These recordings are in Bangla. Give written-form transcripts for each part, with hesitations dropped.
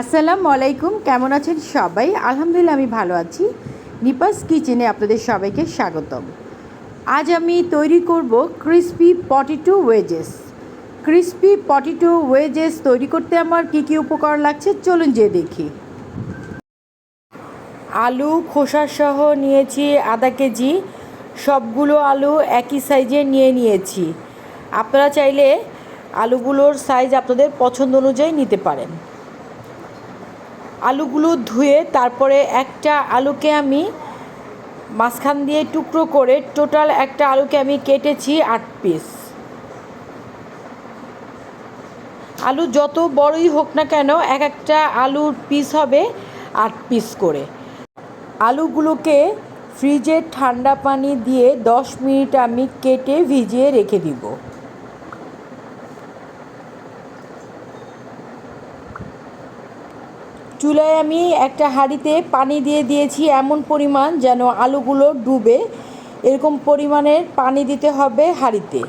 আসসালামু আলাইকুম, কেমন আছেন সবাই? আলহামদুলিল্লাহ আমি ভালো আছি। নিপাস কিচেনে আপনাদের সবাইকে স্বাগতম। আজ আমি তৈরি করব crispy potato wages. Crispy potato wages তৈরি করতে আমার কী উপকরণ লাগছে চলুন যেয়ে দেখি। আলু খোসাসহ নিয়েছি আধা কেজি। সবগুলো আলু একই সাইজে নিয়েছি। আপনারা চাইলে আলুগুলোর সাইজ আপনাদের পছন্দ অনুযায়ী নিতে পারেন। আলুগুলো ধুয়ে তারপরে একটা আলুকে আমি মাঝখান দিয়ে টুকরো করে টোটাল একটা আলুকে আমি কেটেছি 8 পিস। আলু যত বড়ই হোক না কেন একটা আলুর পিস হবে 8 পিস করে। আলুগুলোকে ফ্রিজে ঠান্ডা পানি দিয়ে 10 মিনিট আমি কেটে ভিজিয়ে রেখে দিব। চুলায় আমি একটা হাঁড়িতে পানি দিয়ে দিয়েছি এমন পরিমাণ যেন আলুগুলো ডুবে, এরকম পরিমাণের পানি দিতে হবে হাঁড়িতে।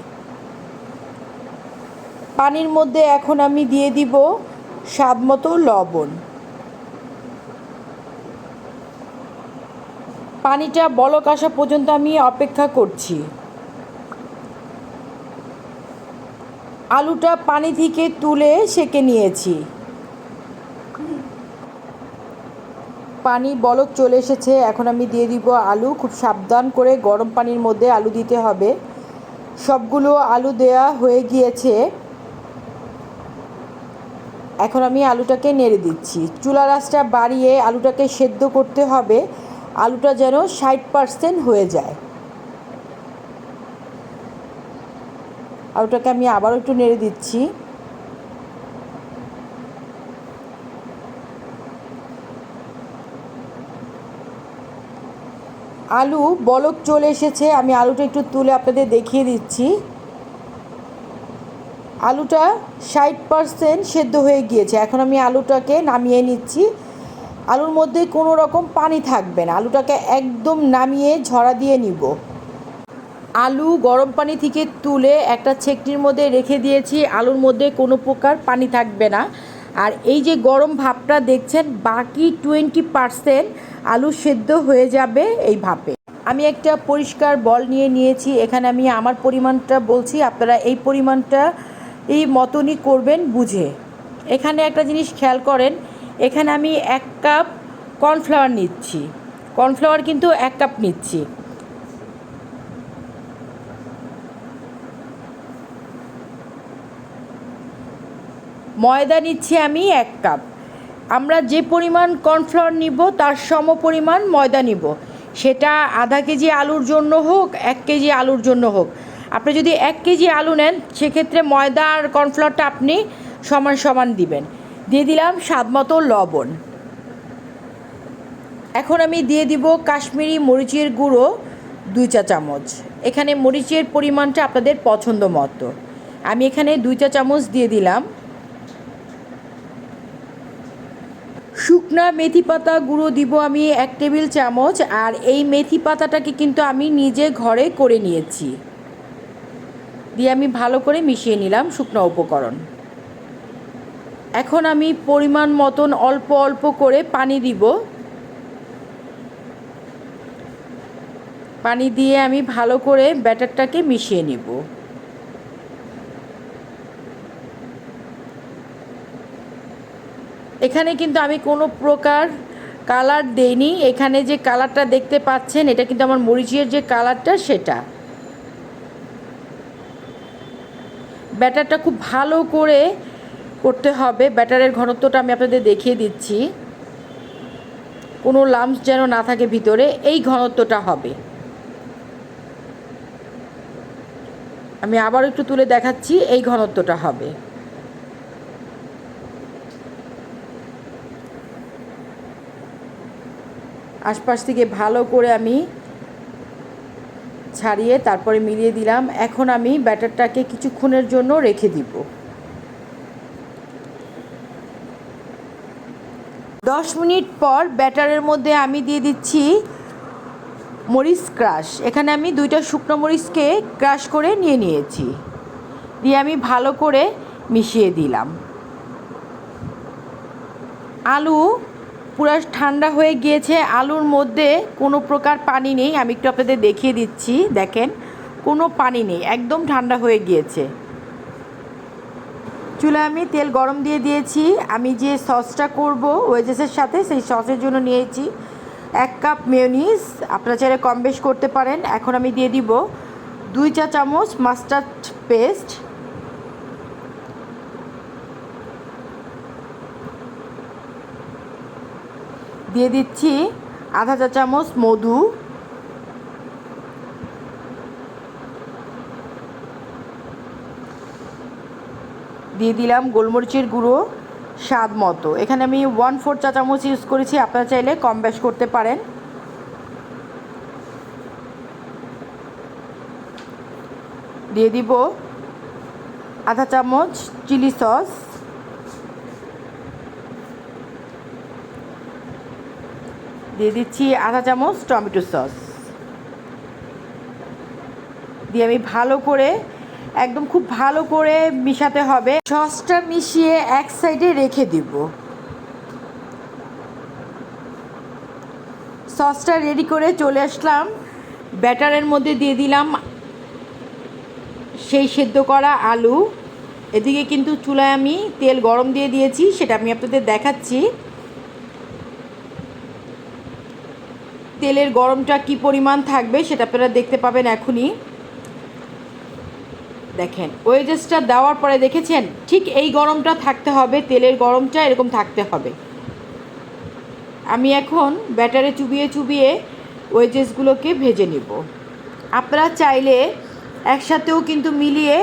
পানির মধ্যে এখন আমি দিয়ে দিব স্বাদ মতো লবণ। পানিটা বলক আসা পর্যন্ত আমি অপেক্ষা করছি। আলুটা পানি থেকে তুলে সেঁকে নিয়েছি। পানি বলক চলে এসেছে, এখন আমি দিয়ে দিব আলু। খুব সাবধান করে গরম পানির মধ্যে আলু দিতে হবে। সবগুলো আলু দেয়া হয়ে গিয়েছে। এখন আমি আলুটাকে নেড়ে দিচ্ছি। চুলার আঁচটা বাড়িয়ে আলুটাকে সেদ্ধ করতে হবে, আলুটা যেন 60% হয়ে যায়। আলুটাকে আমি আবারও একটু নেড়ে দিচ্ছি। আলু বলক চলে এসেছে, আমি আলুটা একটু তুলে আপনাদের দেখিয়ে দিচ্ছি। আলুটা 60% সেদ্ধ হয়ে গিয়েছে। এখন আমি আলুটাকে নামিয়ে নিচ্ছি। আলুর মধ্যে কোনো রকম পানি থাকবে না, আলুটাকে একদম নামিয়ে ঝরা দিয়ে নিব। আলু গরম পানি থেকে তুলে একটা ছেঁকনির মধ্যে রেখে দিয়েছি, আলুর মধ্যে কোনো প্রকার পানি থাকবে না। আর এই যে গরম ভাপটা দেখছেন, বাকি 20% আলু সেদ্ধ হয়ে যাবে এই ভাপে। আমি একটা পরিষ্কার বল নিয়েছি, এখানে আমি আমার পরিমাণটা বলছি, আপনারা এই পরিমাণটা এই মতনই করবেন বুঝে। এখানে একটা জিনিস খেয়াল করেন, এখানে আমি 1 কাপ কর্নফ্লাওয়ার নিচ্ছি। কর্নফ্লাওয়ার কিন্তু 1 কাপ নিচ্ছি। ময়দা নিচ্ছি আমি 1 কাপ। আমরা যে পরিমাণ কর্নফ্লাওয়ার নিব তার সম পরিমাণ ময়দা নিব, সেটা আধা কেজি আলুর জন্য হোক 1 কেজি আলুর জন্য হোক। আপনি যদি 1 কেজি আলু নেন সেক্ষেত্রে ময়দা আর কর্নফ্লাওয়ারটা আপনি সমান সমান দিবেন। দিয়ে দিলাম স্বাদ মতো লবণ। এখন আমি দিয়ে দিব কাশ্মীরি মরিচের গুঁড়ো 2 চা চামচ। এখানে মরিচের পরিমাণটা আপনাদের পছন্দ মতো, আমি এখানে 2 চা চামচ দিয়ে দিলাম। শুকনা মেথি পাতা গুঁড়ো দিব আমি 1 টেবিল চামচ। আর এই মেথি পাতাটাকে কিন্তু আমি নিজে ঘরে করে নিয়েছি। দিয়ে আমি ভালো করে মিশিয়ে নিলাম শুকনো উপকরণ। এখন আমি পরিমাণ মতন অল্প অল্প করে পানি দিব। পানি দিয়ে আমি ভালো করে ব্যাটারটাকে মিশিয়ে নিব। এখানে কিন্তু আমি কোনো প্রকার কালার দেইনি। এখানে যে কালারটা দেখতে পাচ্ছেন এটা কিন্তু আমার মরিচের যে কালারটা সেটা। ব্যাটারটা খুব ভালো করে করতে হবে। ব্যাটারের ঘনত্বটা আমি আপনাদের দেখিয়ে দিচ্ছি, কোনো লাম্পস যেন না থাকে ভিতরে, এই ঘনত্বটা হবে। আমি আবার একটু তুলে দেখাচ্ছি, এই ঘনত্বটা হবে। আশপাশ থেকে ভালো করে আমি ছাড়িয়ে তারপরে মিলিয়ে দিলাম। এখন আমি ব্যাটারটাকে কিছুক্ষণের জন্য রেখে দিব। 10 মিনিট পর ব্যাটারের মধ্যে আমি দিয়ে দিচ্ছি মরিচ ক্রাশ। এখানে আমি 2টা শুকনো মরিচকে ক্রাশ করে নিয়েছি, দিয়ে আমি ভালো করে মিশিয়ে দিলাম। আলু পুরো ঠান্ডা হয়ে গিয়েছে, আলুর মধ্যে কোনো প্রকার পানি নেই। আমি একটু আপনাদের দেখিয়ে দিচ্ছি, দেখেন কোনো পানি নেই, একদম ঠান্ডা হয়ে গিয়েছে। চুলায় আমি তেল গরম দিয়ে দিয়েছি। আমি যে সসটা করব ওয়েজেসের সাথে, সেই সসের জন্য নিয়েছি 1 কাপ মেয়োনিজ। আপনারা চাইলে কম বেশ করতে পারেন। এখন আমি দিয়ে দিব 2 চা চামচ মাস্টার্ড পেস্ট, দিয়ে দিচ্ছি আধা চা চামচ মধু, দিয়ে দিলাম গোলমরিচের গুঁড়ো স্বাদ মতো। এখানে আমি 1/4 চা চামচ ইউজ করেছি, আপনারা চাইলে কম বেশ করতে পারেন। দিয়ে দিব আধা চামচ চিলি সস, দিয়ে দিচ্ছি আধা চামচ টমেটো সস, দিয়ে আমি ভালো করে একদম খুব ভালো করে মিশাতে হবে। সসটা মিশিয়ে এক সাইডে রেখে দিব। সসটা রেডি করে চলে আসলাম ব্যাটারের মধ্যে, দিয়ে দিলাম সেই সেদ্ধ করা আলু। এদিকে কিন্তু চুলায় আমি তেল গরম দিয়ে দিয়েছি, সেটা আমি আপনাদের দেখাচ্ছি। তেলের গরমটা কি পরিমাণ থাকবে সেটা আপনারা দেখতে পাবেন এখনই। দেখেন ওয়েজেসটা দেওয়ার পরে দেখেছেন ঠিক এই গরমটা থাকতে হবে, তেলের গরমটা এরকম থাকতে হবে। আমি এখন ব্যাটারে চুবিয়ে চুবিয়ে ওয়েজেসগুলোকে ভেজে নেব। আপনারা চাইলে একসাথেও কিন্তু মিলিয়ে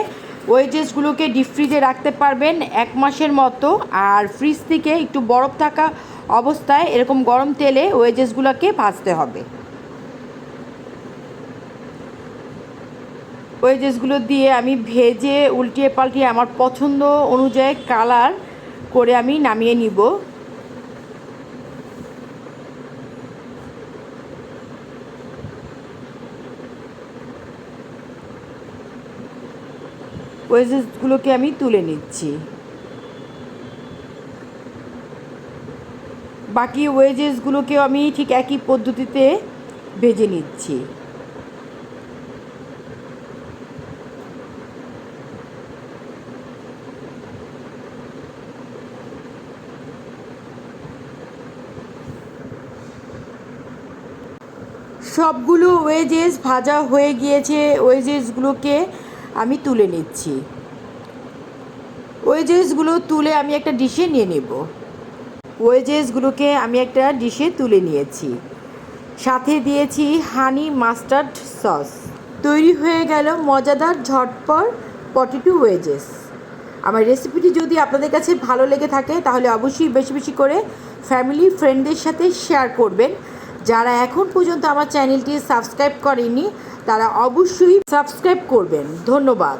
ওয়েজেসগুলোকে ডিপ ফ্রিজে রাখতে পারবেন 1 মাসের মতো। আর ফ্রিজ থেকে একটু বরফ থাকা অবস্থায় এরকম গরম তেলে ওয়েজেসগুলোকে ভাজতে হবে। ওয়েজেসগুলো দিয়ে আমি ভেজে উল্টিয়ে পাল্টিয়ে আমার পছন্দ অনুযায়ী কালার করে আমি নামিয়ে নিব। ওয়েজেসগুলোকে আমি তুলে নিচ্ছি। বাকি ওয়েজেসগুলোকেও আমি ঠিক একই পদ্ধতিতে ভেজে নিচ্ছি। সবগুলো ওয়েজেস ভাজা হয়ে গিয়েছে, ওয়েজেসগুলোকে আমি তুলে নিচ্ছি। ওয়েজেসগুলো তুলে আমি একটা ডিশে নিয়ে নেব। ওয়েজেসগুলোকে আমি একটা ডিশে তুলে নিয়েছি, সাথে দিয়েছি হানি মাস্টার্ড সস। তৈরি হয়ে গেল মজাদার ঝটপট পটেটো ওয়েজেস। আমার রেসিপিটি যদি আপনাদের কাছে ভালো লেগে থাকে তাহলে অবশ্যই বেশি বেশি করে ফ্যামিলি ফ্রেন্ডদের সাথে শেয়ার করবেন। যারা এখন পর্যন্ত আমার চ্যানেলটি সাবস্ক্রাইব করেনি তারা অবশ্যই সাবস্ক্রাইব করবেন। ধন্যবাদ।